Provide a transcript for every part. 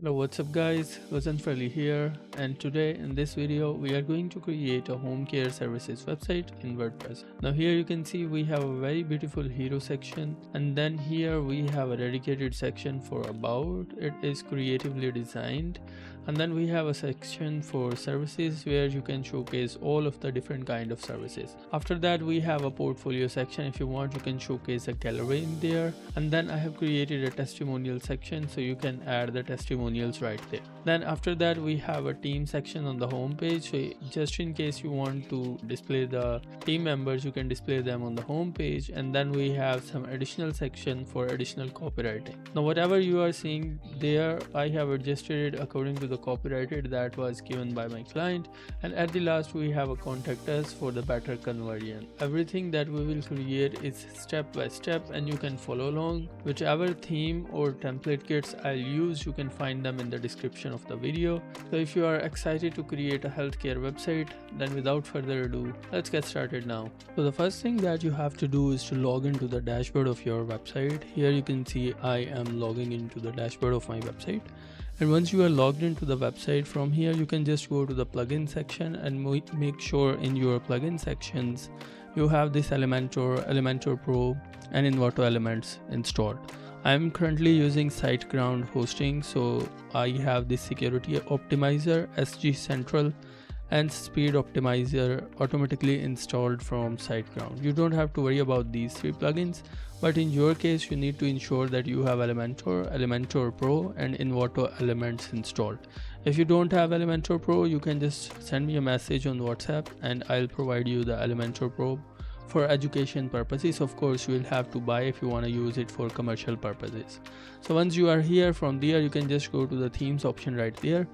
Hello, what's up guys, Gazanfar here, and today in this video we are going to create a home care services website in WordPress. Now here you can see we have a very beautiful hero section, and then here we have a dedicated section for about. It is creatively designed, and then we have a section for services where you can showcase all of the different kind of services. After that we have a portfolio section. If you want, you can showcase a gallery in there, and then I have created a testimonial section so you can add the testimonials right there. Then after that we have a team section on the home page, so just in case you want to display the team members, you can display them on the home page. And then we have some additional section for additional copywriting. Now whatever you are seeing there, I have adjusted it according to the copyrighted that was given by my client. And at the last we have a contact us for the better conversion. Everything that we will create is step by step, and you can follow along. Whichever theme or template kits I'll use, you can find them in the description of the video. So if you are excited to create a healthcare website, then without further ado, let's get started now. So the first thing that you have to do is to log into the dashboard of your website. Here you can see I am logging into the dashboard of my website. And once you are logged into the website, from here you can just go to the plugin section and make sure in your plugin sections you have this Elementor, Elementor Pro and Envato Elements installed. I am currently using SiteGround hosting, so I have this security optimizer, SG Central and speed optimizer automatically installed from SiteGround. You don't have to worry about these three plugins, but in your case you need to ensure that you have Elementor, Elementor Pro and Envato Elements installed. If you don't have Elementor Pro, you can just send me a message on WhatsApp and I'll provide you the Elementor Pro for education purposes. Of course you will have to buy if you want to use it for commercial purposes. So once you are here, from there you can just go to the themes option right there.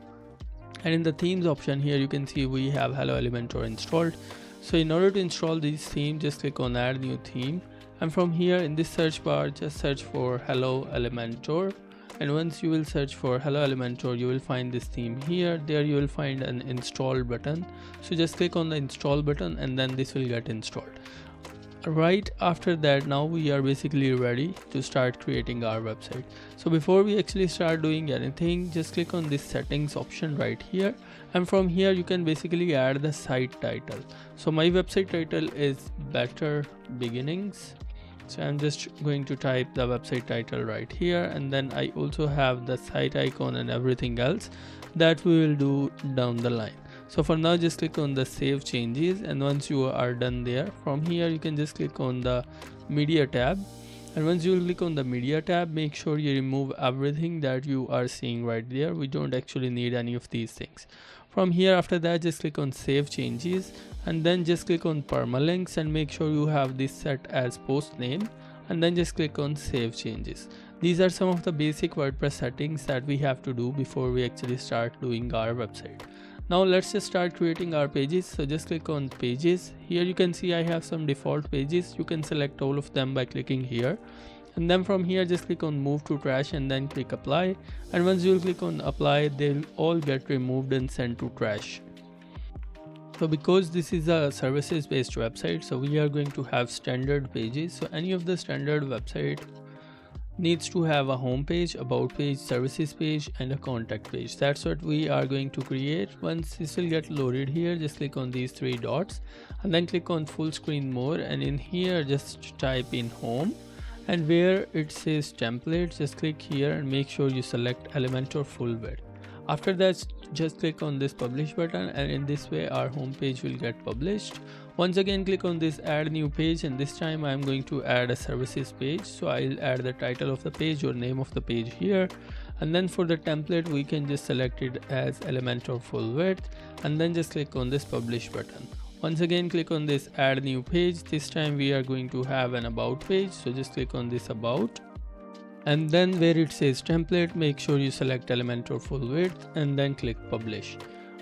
And in the themes option here you can see we have Hello Elementor installed. So in order to install this theme, just click on add new theme, and from here in this search bar just search for Hello Elementor. And once you will search for Hello Elementor, you will find this theme here. There you will find an install button, so just click on the install button and then this will get installed. Right after that, now we are basically ready to start creating our website. So before we actually start doing anything, just click on this settings option right here, and from here you can basically add the site title. So my website title is Better Beginnings, so I'm just going to type the website title right here, and then I also have the site icon and everything else that we will do down the line. So for now just click on the save changes, and once you are done there, from here you can just click on the media tab. And once you click on the media tab, make sure you remove everything that you are seeing right there. We don't actually need any of these things. From here after that just click on save changes, and then just click on permalinks and make sure you have this set as post name, and then just click on save changes. These are some of the basic WordPress settings that we have to do before we actually start doing our website. Now let's just start creating our pages. So just click on pages. Here you can see I have some default pages. You can select all of them by clicking here, and then from here just click on move to trash and then click apply. And once you click on apply, they'll all get removed and sent to trash. So because this is a services based website, so we are going to have standard pages. So any of the standard website needs to have a home page, about page, services page and a contact page. That's what we are going to create. Once this will get loaded here, just click on these three dots and then click on full screen more, and in here just type in home, and where it says template just click here and make sure you select Elementor full width. After that just click on this publish button, and in this way our home page will get published. Once again click on this add new page, and this time I am going to add a services page. So I'll add the title of the page or name of the page here, and then for the template we can just select it as Elementor full width, and then just click on this publish button. Once again click on this add new page. This time we are going to have an about page, so just click on this about, and then where it says template make sure you select Elementor full width and then click publish.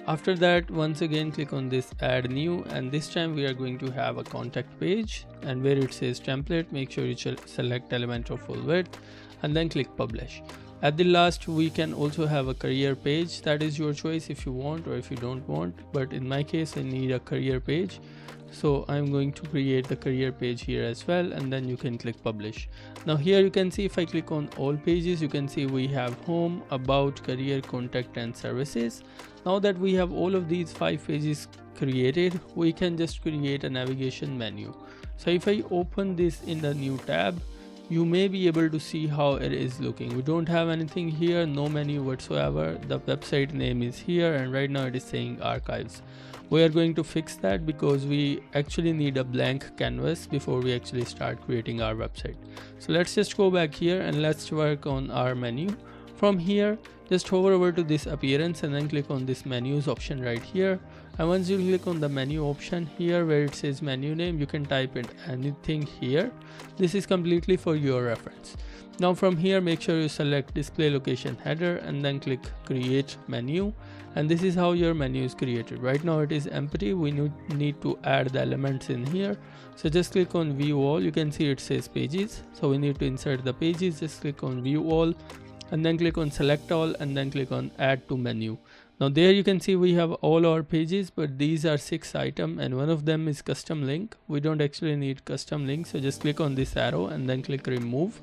After that once again click on this add new, and this time we are going to have a contact page, and where it says template make sure you select Elementor full width and then click publish. At the last we can also have a career page. That is your choice if you want or if you don't want, but in my case I need a career page. so I'm going to create the career page here as well, and then you can click publish. Now here you can see if I click on all pages, you can see we have home, about, career, contact and services. Now that we have all of these 5 pages created, we can just create a navigation menu. So if I open this in the new tab, you may be able to see how it is looking. We don't have anything here, no menu whatsoever. The website name is here, and right now it is saying archives. We are going to fix that because we actually need a blank canvas before we actually start creating our website. So let's just go back here and let's work on our menu. From here, just hover over to this appearance and then click on this menus option right here. And once you click on the menu option here where it says menu name, you can type in anything here. This is completely for your reference. Now from here, make sure you select display location header and then click create menu, and this is how your menu is created. Right now it is empty, we need to add the elements in here. So just click on view all. You can see it says pages, so we need to insert the pages. Just click on view all and then click on select all and then click on add to menu. Now there you can see we have all our pages, but these are 6 items and one of them is custom link. We don't actually need custom link, so just click on this arrow and then click remove,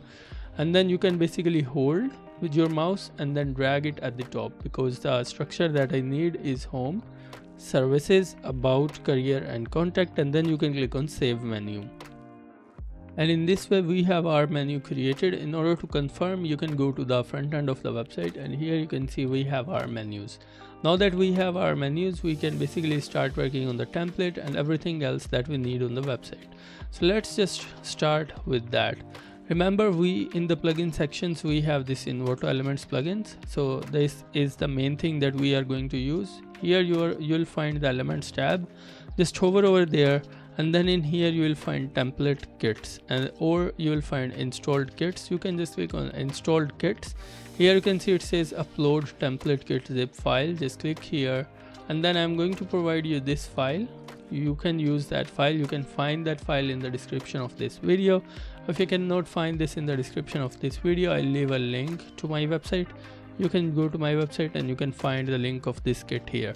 and then you can basically hold with your mouse and then drag it at the top, because the structure that I need is home, services, about, career and contact, and then you can click on save menu. And in this way we have our menu created. In order to confirm, you can go to the front end of the website, and here you can see we have our menus. Now that we have our menus, we can basically start working on the template and everything else that we need on the website. So let's just start with that. Remember, we in the plugin sections we have this Inverto Elements plugins, so this is the main thing that we are going to use. Here you'll find the Elements tab. Just hover over there, and then in here you will find template kits, or you will find installed kits. You can just click on installed kits. Here you can see it says upload template kit zip file. Just click here, and then I'm going to provide you this file. You can use that file. You can find that file in the description of this video. If you cannot find this in the description of this video, I'll leave a link to my website. You can go to my website and you can find the link of this kit here.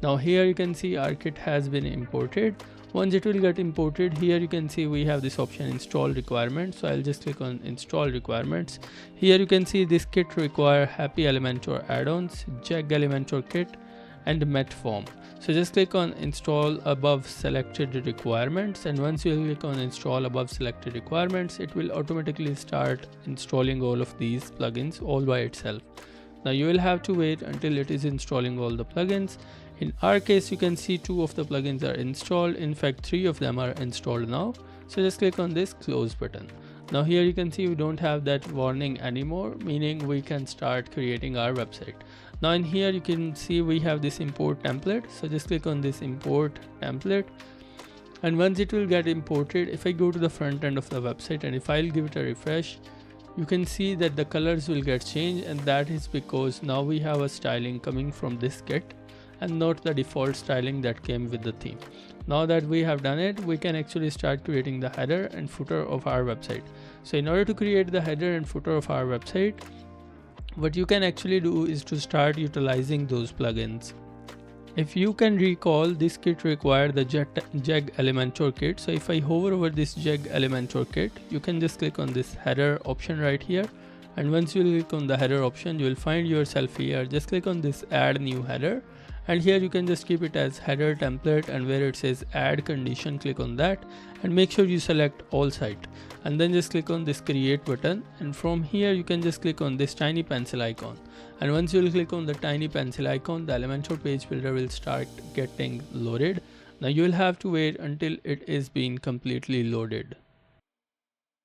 Now here you can see our kit has been imported. Once it will get imported, here you can see we have this option install requirements. So I'll just click on install requirements. Here you can see this kit require Happy Elementor add-ons, Jag Elementor kit and Metform. So just click on install above selected requirements, and once you click on install above selected requirements, it will automatically start installing all of these plugins all by itself. Now you will have to wait until it is installing all the plugins. In our case, you can see 2 of the plugins are installed. In fact, 3 of them are installed now. So just click on this close button. Now here you can see we don't have that warning anymore, meaning we can start creating our website. Now in here you can see we have this import template. So just click on this import template, and once it will get imported, if I go to the front end of the website and if I'll give it a refresh, you can see that the colors will get changed, and that is because now we have a styling coming from this kit and not the default styling that came with the theme. Now that we have done it, we can actually start creating the header and footer of our website. So in order to create the header and footer of our website, what you can actually do is to start utilizing those plugins. If you can recall, this kit required the Jag Elementor kit. So if I hover over this Jag Elementor kit, you can just click on this header option right here, and once you click on the header option, you will find yourself here. Just click on this add new header, and here you can just keep it as header template, and where it says add condition, click on that and make sure you select all site, and then just click on this create button, and from here you can just click on this tiny pencil icon, and once you will click on the tiny pencil icon, the Elementor page builder will start getting loaded. Now you will have to wait until it is being completely loaded.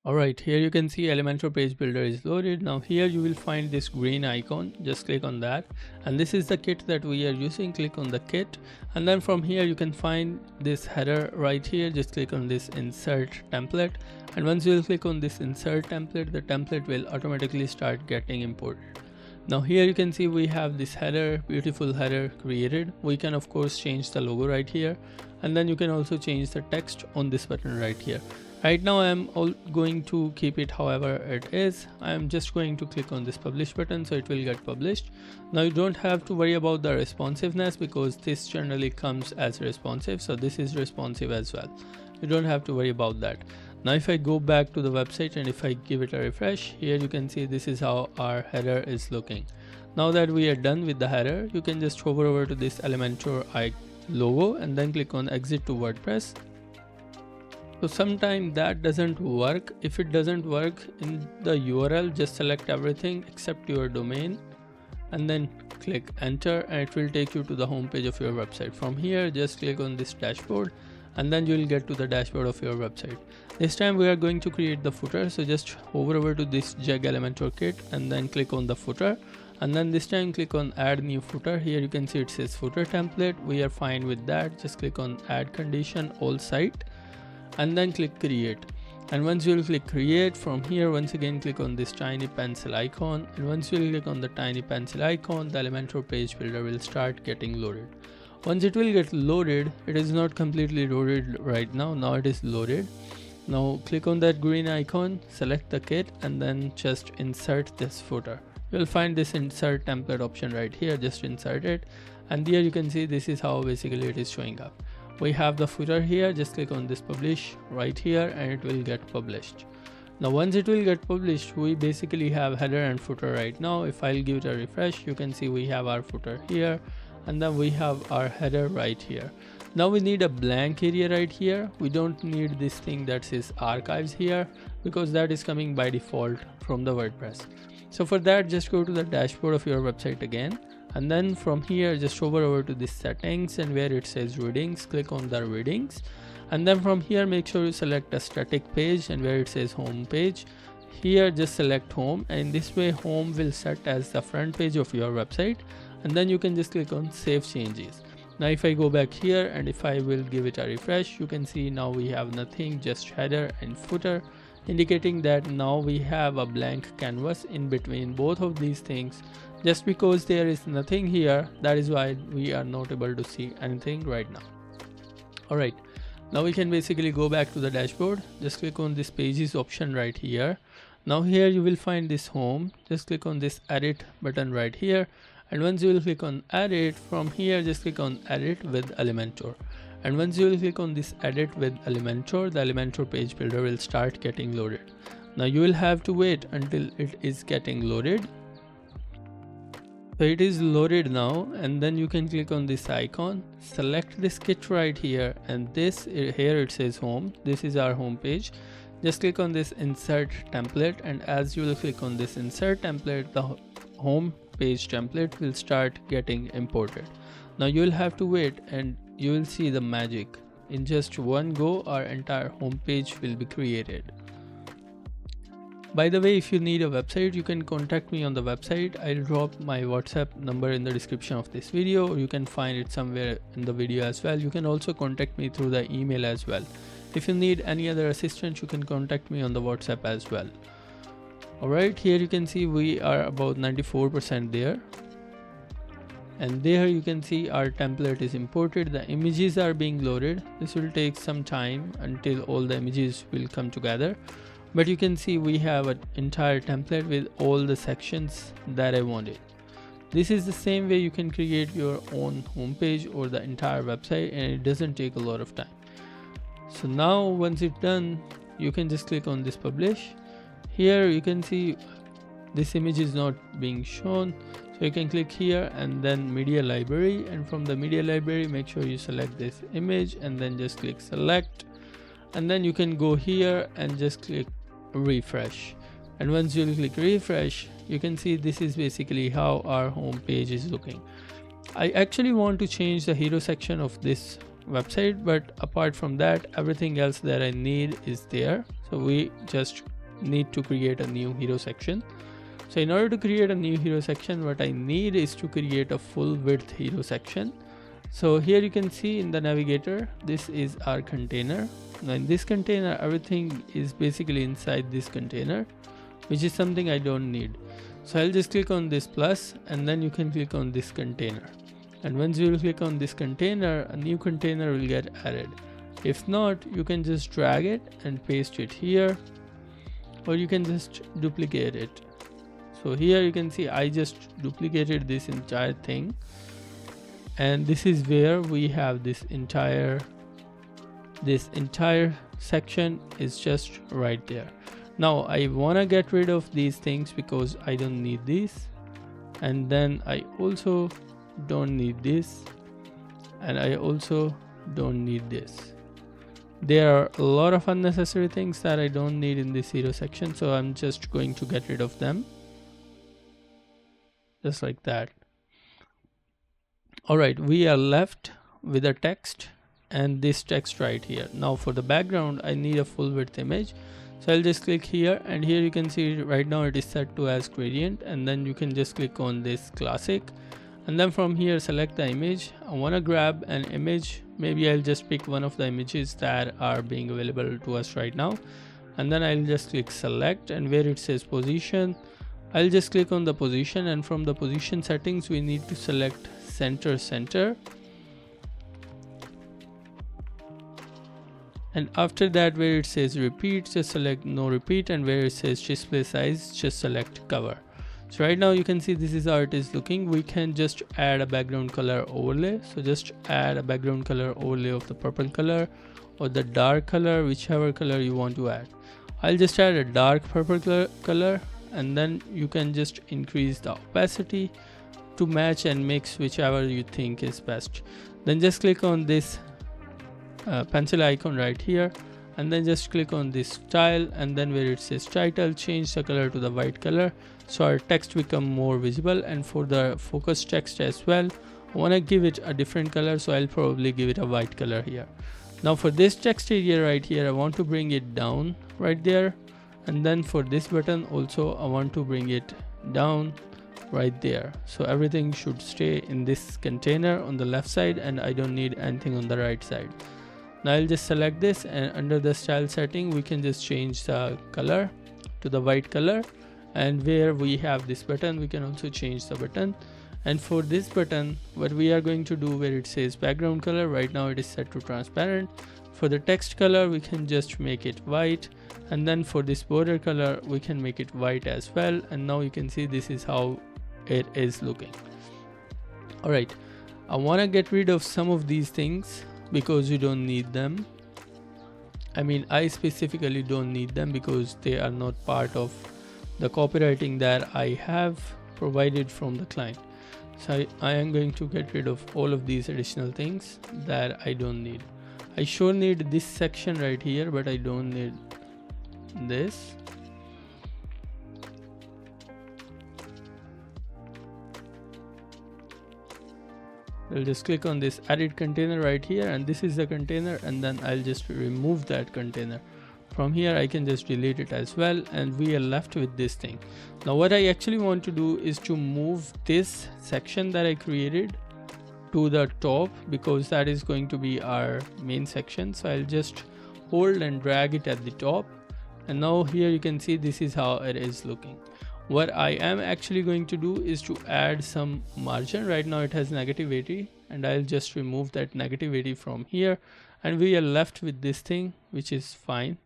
Alright, here you can see Elementor page builder is loaded. Now here you will find this green icon. Just click on that, and this is the kit that we are using. Click on the kit, and then from here you can find this header right here. Just click on this insert template, and once you will click on this insert template, the template will automatically start getting imported. Now here you can see we have this header, beautiful header created. We can of course change the logo right here, and then you can also change the text on this button right here. Right now I'm going to keep it however it is. I'm just going to click on this publish button so it will get published. Now you don't have to worry about the responsiveness because this generally comes as responsive, so this is responsive as well. You don't have to worry about that. Now if I go back to the website and if I give it a refresh, here you can see this is how our header is looking. Now that we are done with the header, you can just hover over to this Elementor logo and then click on exit to WordPress. So sometimes that doesn't work. If it doesn't work in the URL, just select everything except your domain and then click enter, and it will take you to the home page of your website. From here, just click on this dashboard and then you will get to the dashboard of your website. This time we are going to create the footer, so just hover over to this Jag Elementor kit and then click on the footer, and then this time click on add new footer. Here you can see it says footer template. We are fine with that. Just click on add condition all site and then click create. And once you will click create, from here once again click on this tiny pencil icon, and once you will click on the tiny pencil icon, the Elementor page builder will start getting loaded. Once it will get loaded, it is not completely loaded right now. Now it is loaded. Now click on that green icon, select the kit, and then just insert this footer. You'll find this insert template option right here. Just insert it, and here you can see this is how basically it is showing up. We have the footer here. Just click on this publish right here and it will get published. Now once it will get published, we basically have header and footer right now. If I'll give it a refresh, you can see we have our footer here and then we have our header right here. Now we need a blank area right here. We don't need this thing that says archives here because that is coming by default from the WordPress. So for that, just go to the dashboard of your website again, and then from here just hover over to this settings, and where it says readings, click on the readings, and then from here make sure you select a static page, and where it says home page, here just select home, and in this way home will set as the front page of your website, and then you can just click on save changes. Now if I go back here and if I will give it a refresh, you can see now we have nothing, just header and footer, indicating that now we have a blank canvas in between both of these things. Just because there is nothing here, that is why we are not able to see anything right now. Alright, now we can basically go back to the dashboard. Just click on this pages option right here. Now here you will find this home. Just click on this edit button right here, and once you will click on edit, from here just click on edit with Elementor, and once you will click on this edit with Elementor, the Elementor page builder will start getting loaded. Now you will have to wait until it is getting loaded. So it is loaded now, and then you can click on this icon, select this kit right here, and this here it says home. This is our home page. Just click on this insert template, and as you will click on this insert template, the home page template will start getting imported. Now you will have to wait and you will see the magic. In just one go, our entire home page will be created. By the way, if you need a website, you can contact me on the website. I'll drop my WhatsApp number in the description of this video, or you can find it somewhere in the video as well. You can also contact me through the email as well. If you need any other assistance, you can contact me on the WhatsApp as well. Alright, here you can see we are about 94% there. And there you can see our template is imported. The images are being loaded. This will take some time until all the images will come together. But you can see we have an entire template with all the sections that I wanted. This is the same way you can create your own homepage or the entire website, and it doesn't take a lot of time. So now once it's done, you can just click on this publish. Here you can see this image is not being shown, so you can click here and then media library, and from the media library make sure you select this image and then just click select, and then you can go here and just click refresh, and once you click refresh, you can see this is basically how our home page is looking. I actually want to change the hero section of this website, but apart from that, everything else that I need is there. So we just need to create a new hero section. So in order to create a new hero section, what I need is to create a full width hero section. So here you can see in the navigator, this is our container. Now in this container, everything is basically inside this container, which is something I don't need. So I'll just click on this plus, and then you can click on this container. And once you will click on this container, a new container will get added. If not, you can just drag it and paste it here, or you can just duplicate it. So here you can see I just duplicated this entire thing, and this is where we have this entire section is just right there. Now I want to get rid of these things because I don't need these, and then I also don't need this, and I also don't need this. There are a lot of unnecessary things that I don't need in this hero section, so I'm just going to get rid of them just like that. Alright, we are left with a text and this text right here. Now for the background, I need a full width image, so I'll just click here, and here you can see right now it is set to as gradient, and then you can just click on this classic, and then from here select the image. I want to grab an image, maybe I'll just pick one of the images that are being available to us right now, and then I'll just click select, and where it says position, I'll just click on the position, and from the position settings we need to select center, and after that where it says repeat, just select no repeat, and where it says display size, just select cover. So right now you can see this is how it is looking. We can just add a background color overlay, so just add a background color overlay of the purple color or the dark color, whichever color you want to add. I'll just add a dark purple color, and then you can just increase the opacity to match and mix whichever you think is best. Then just click on this pencil icon right here, and then just click on this style, and then where it says title, change the color to the white color so our text become more visible. And for the focus text as well, I want to give it a different color, so I'll probably give it a white color here. Now for this text area right here, I want to bring it down right there, and then for this button also I want to bring it down right there, so everything should stay in this container on the left side, and I don't need anything on the right side. Now I'll just select this, and under the style setting we can just change the color to the white color, and where we have this button we can also change the button. And for this button, what we are going to do, where it says background color, right now it is set to transparent. For the text color we can just make it white, and then for this border color we can make it white as well, and now you can see this is how it is looking. Alright, I want to get rid of some of these things because you don't need them. I mean, I specifically don't need them because they are not part of the copywriting that I have provided from the client. So I am going to get rid of all of these additional things that I don't need. I sure need this section right here, but I don't need this. I'll just click on this edit container right here, and this is the container, and then I'll just remove that container. From here I can just delete it as well, and we are left with this thing. Now what I actually want to do is to move this section that I created to the top, because that is going to be our main section. So I'll just hold and drag it at the top, and now here you can see this is how it is looking. What I am actually going to do is to add some margin. Right now it has -80, and I'll just remove that -80 from here, and we are left with this thing, which is fine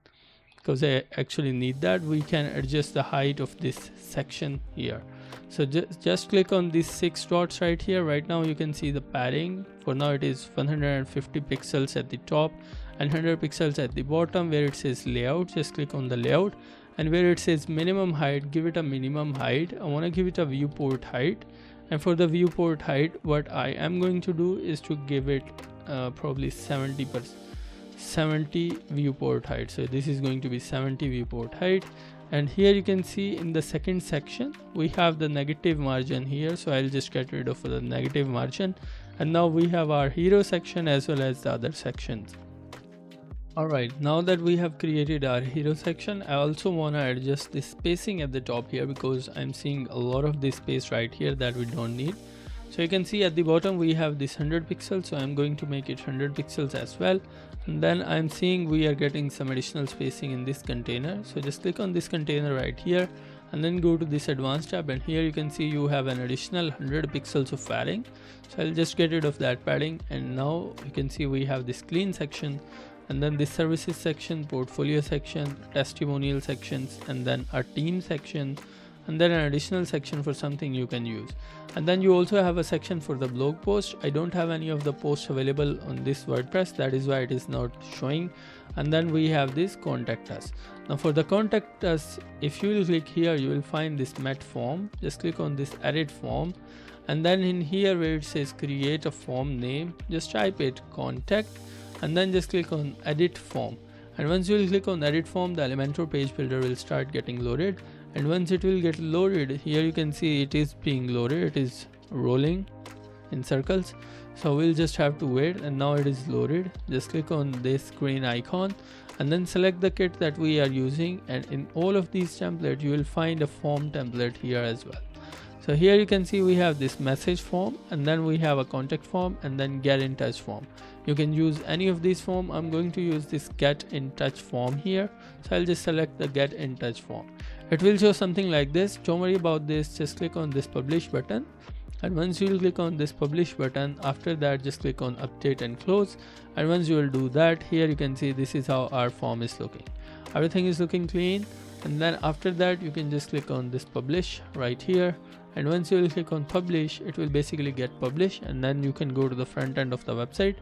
because I actually need that. We can adjust the height of this section here. So just click on these 6 dots right here. Right now you can see the padding. For now it is 150 pixels at the top and 100 pixels at the bottom. Where it says layout, just click on the layout, and where it says minimum height, give it a minimum height. I want to give it a viewport height, and for the viewport height what I am going to do is to give it probably 70 viewport height. So this is going to be 70 viewport height, and here you can see in the second section we have the negative margin here, so I'll just get rid of the negative margin, and now we have our hero section as well as the other sections. Alright, now that we have created our hero section, I also want to adjust the spacing at the top here, because I'm seeing a lot of this space right here that we don't need. So you can see at the bottom we have this 100 pixels, so I'm going to make it 100 pixels as well. And then I'm seeing we are getting some additional spacing in this container, so just click on this container right here and then go to this advanced tab, and here you can see you have an additional 100 pixels of padding. So I'll just get rid of that padding, and now you can see we have this clean section. and then this services section, portfolio section, testimonial sections, and then a team section, and then an additional section for something you can use. And then you also have a section for the blog post. I don't have any of the posts available on this WordPress, that is why it is not showing. And then we have this contact us. Now for the contact us, if you will click here, you will find this met form. Just click on this edit form, and then in here where it says create a form name, just type it contact, and then just click on edit form. And once you will click on edit form, the Elementor page builder will start getting loaded. And once it will get loaded, here you can see it is being loaded, it is rolling in circles. So we'll just have to wait, and now it is loaded. Just click on this green icon and then select the kit that we are using, and in all of these templates you will find a form template here as well. So here you can see we have this message form, and then we have a contact form, and then get in touch form. You can use any of these form. I'm going to use this get in touch form here, so I'll just select the get in touch form. It will show something like this. Don't worry about this, just click on this publish button, and once you will click on this publish button, after that just click on update and close. And once you will do that, here you can see this is how our form is looking. Everything is looking clean, and then after that you can just click on this publish right here, and once you will click on publish, it will basically get published, and then you can go to the front end of the website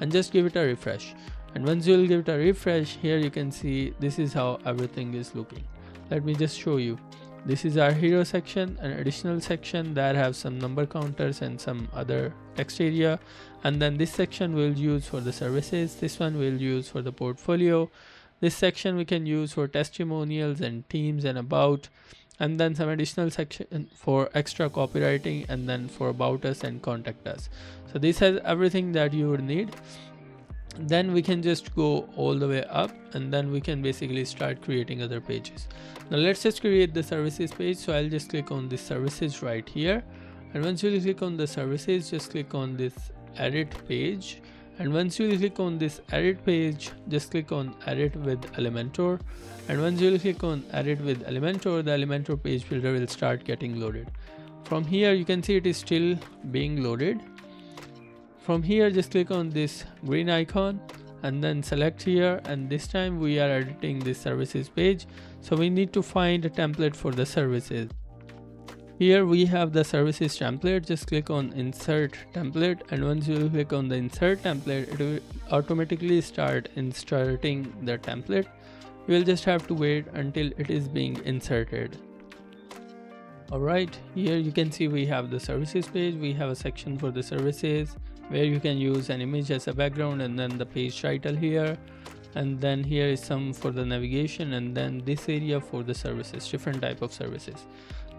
and just give it a refresh. And once you will give it a refresh, here you can see this is how everything is looking. Let me just show you. This is our hero section, an additional section that have some number counters and some other text area, and then this section we'll use for the services, this one we'll use for the portfolio, this section we can use for testimonials and teams and about, and then some additional section for extra copywriting, and then for about us and contact us. So this has everything that you would need. Then we can just go all the way up, and then we can basically start creating other pages. Now let's just create the services page. So I'll just click on this services right here, and once you click on the services, just click on this edit page, and once you click on this edit page, just click on edit with Elementor, and once you click on edit with Elementor, the Elementor page builder will start getting loaded. From here you can see it is still being loaded. From here just click on this green icon and then select here, and this time we are editing this services page, so we need to find a template for the services. Here we have the services template. Just click on insert template, and once you click on the insert template, it will automatically start inserting the template. You will just have to wait until it is being inserted. Alright, here you can see we have the services page. We have a section for the services where you can use an image as a background, and then the page title here, and then here is some for the navigation, and then this area for the services, different type of services.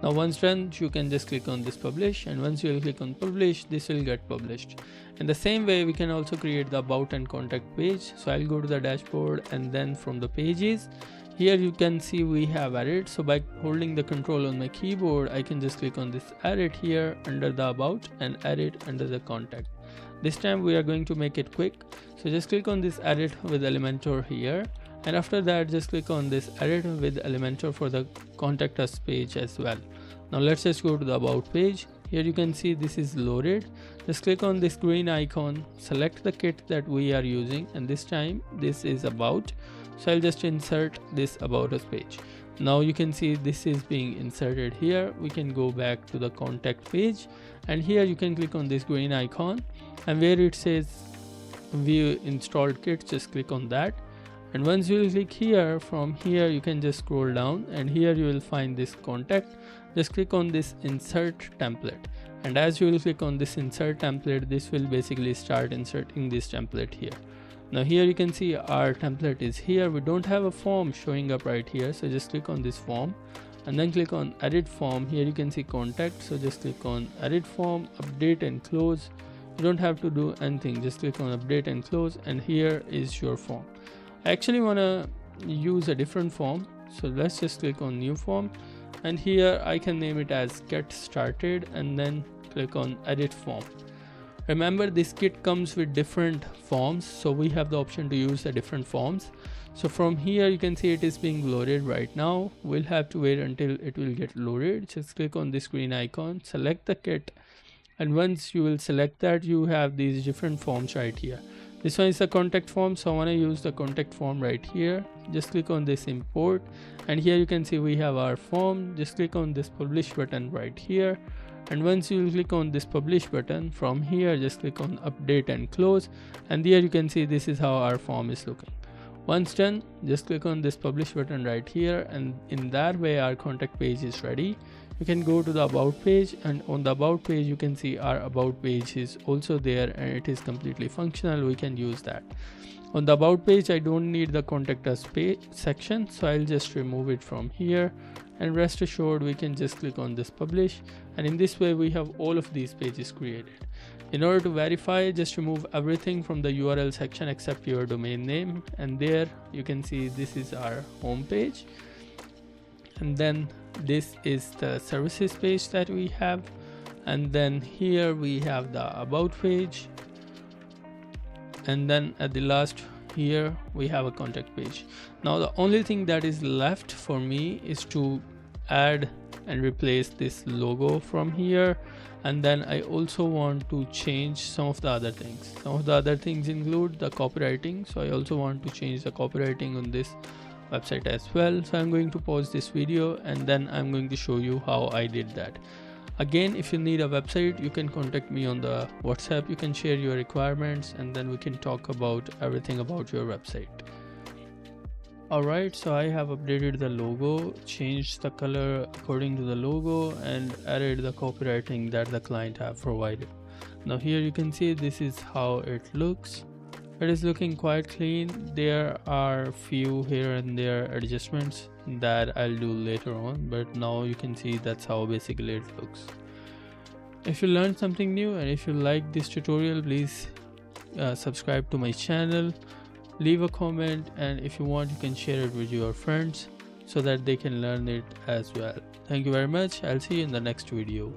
Now once done, you can just click on this publish, and once you will click on publish, this will get published. In the same way, we can also create the about and contact page. So I'll go to the dashboard, and then from the pages, here you can see we have edit. So by holding the control on my keyboard, I can just click on this edit here under the about and edit under the contact. This time we are going to make it quick, so just click on this edit with Elementor here, and after that just click on this edit with Elementor for the contact us page as well. Now let's just go to the about page. Here you can see this is loaded. Just click on this green icon, select the kit that we are using, and this time this is about, so I'll just insert this about us page. Now you can see this is being inserted here. We can go back to the contact page, and here you can click on this green icon, and where it says view installed kit, just click on that. And once you click here, from here you can just scroll down, and here you will find this contact. Just click on this insert template, and as you will click on this insert template, this will basically start inserting this template here. Now here you can see our template is here. We don't have a form showing up right here, so just click on this form and then click on edit form. Here you can see contact, so just click on edit form, update and close. You don't have to do anything, just click on update and close, and here is your form. I actually want to use a different form, so let's just click on new form, and here I can name it as get started, and then click on edit form. Remember, this kit comes with different forms, so we have the option to use the different forms. So from here you can see it is being loaded right now. We'll have to wait until it will get loaded. Just click on this green icon, select the kit, and once you will select that, you have these different forms right here. This one is the contact form, so I want to use the contact form right here. Just click on this import, and here you can see we have our form. Just click on this publish button right here, and once you click on this publish button, from here just click on update and close, and here you can see this is how our form is looking. Once done, just click on this publish button right here, and in that way our contact page is ready. You can go to the about page, and on the about page you can see our about page is also there, and it is completely functional. We can use that. On the about page I don't need the contact us page section, so I'll just remove it from here, and rest assured we can just click on this publish, and in this way we have all of these pages created. In order to verify, just remove everything from the URL section except your domain name, and there you can see this is our home page, and then this is the services page that we have, and then here we have the about page, and then at the last here we have a contact page. Now the only thing that is left for me is to add and replace this logo from here, and then I also want to change some of the other things. Some of the other things include the copywriting, so I also want to change the copywriting on this website as well. So I'm going to pause this video, and then I'm going to show you how I did that. Again, if you need a website, you can contact me on the WhatsApp. You can share your requirements, and then we can talk about everything about your website. Alright, so I have updated the logo, changed the color according to the logo, and added the copywriting that the client have provided. Now here you can see this is how it looks. It is looking quite clean. There are few here and there adjustments that I'll do later on, but now you can see that's how basically it looks. If you learned something new, and if you like this tutorial, please subscribe to my channel, leave a comment, and if you want you can share it with your friends so that they can learn it as well. Thank you very much. I'll see you in the next video.